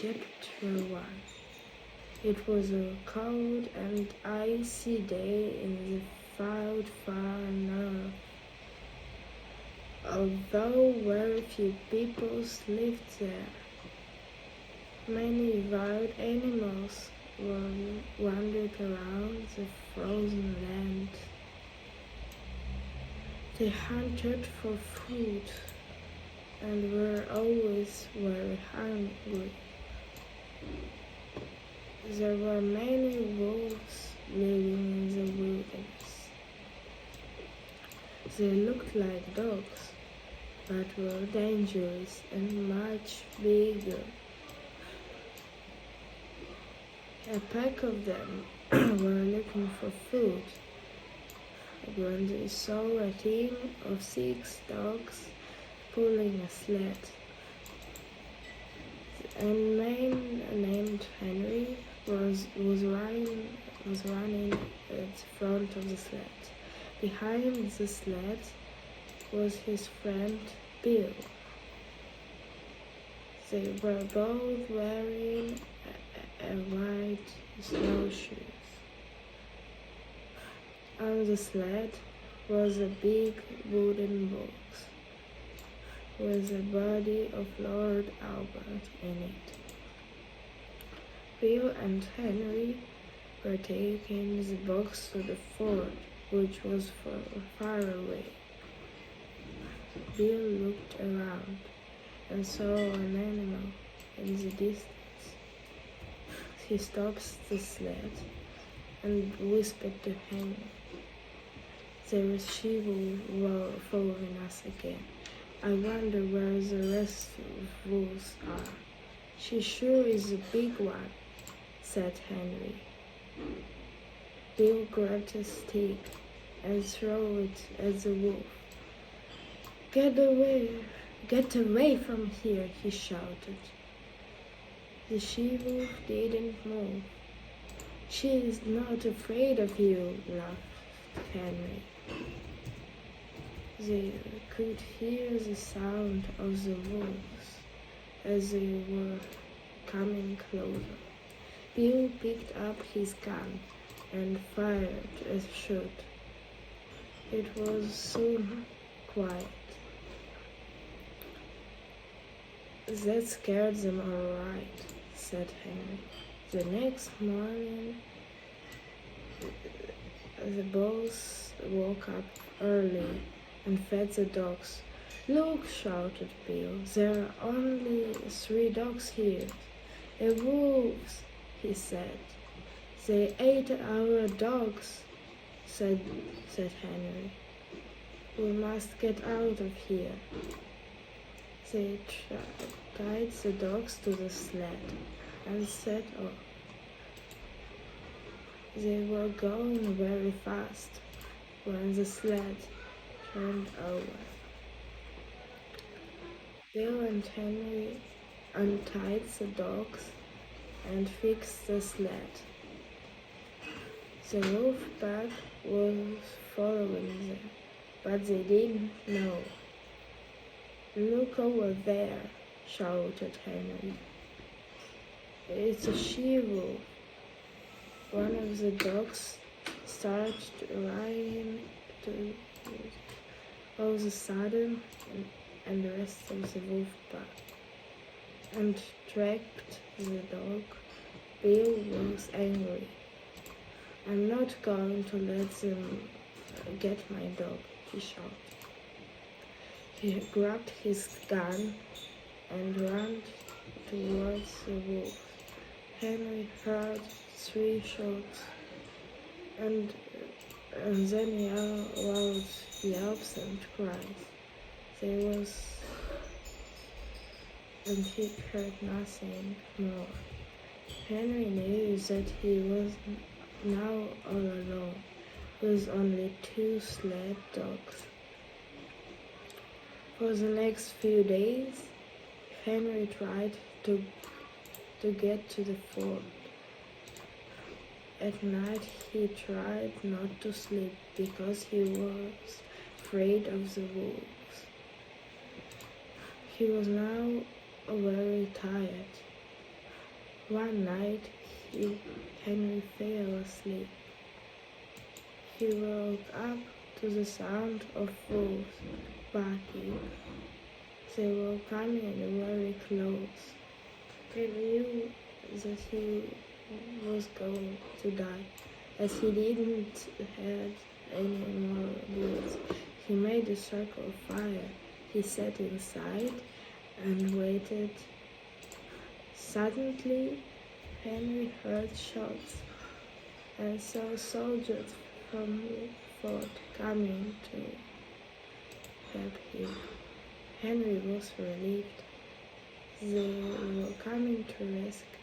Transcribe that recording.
Chapter 1. It was a cold and icy day in the field far north. Although very few people lived there, many wild animals wandered around the frozen land. They hunted for food and were always very hungry. There were many wolves living in the wilderness. They looked like dogs, but were dangerous and much bigger. A pack of them were looking for food when they saw a team of 6 dogs pulling a sled. A man named Henry was running at the front of the sled. Behind the sled was his friend Bill. They were both wearing a white snowshoes. On the sled was a big wooden box with the body of Lord Albert in it. Bill and Henry were taking the box to the fort, which was far away. Bill looked around and saw an animal in the distance. He stopped the sled and whispered to Henry, "There is she-wolf following us again. I wonder where the rest of wolves are." "She sure is a big one," said Henry. Bill grabbed a stick and threw it at the wolf. Get away from here," he shouted. The she-wolf didn't move. "She is not afraid of you," laughed Henry. They could hear the sound of the wolves as they were coming closer. Bill picked up his gun and fired a shot. It was soon quiet. "That scared them all right," said Henry. The next morning, the boys woke up early and fed the dogs. "Look," shouted Bill, "there are only 3 dogs here." "A wolves," he said. "They ate our dogs," said Henry. "We must get out of here." They tied the dogs to the sled and set off. They were going very fast when the sled turned over. Bill and Henry untied the dogs and fixed the sled. The wolf pack was following them, but they didn't know. "Look over there," shouted Henry. "It's a she-wolf." One of the dogs started running all of a sudden, and the rest of the wolf pack and tracked the dog. Bill was angry. "I'm not going to let them get my dog," he shouted. He grabbed his gun and ran towards the wolf. Henry heard 3 shots and then loud yelps and cries. And he heard nothing more. Henry knew that he was now all alone, with only 2 sled dogs. For the next few days, Henry tried to get to the fort. At night he tried not to sleep because he was afraid of the wolves. He was now very tired. One night Henry fell asleep. He woke up to the sound of wolves barking. They were coming very close. He knew that he was going to die, as he didn't have any more bullets. He made a circle of fire. He sat inside and waited. Suddenly, Henry heard shots and saw soldiers from the fort coming to help him. Henry was relieved. They were coming to rescue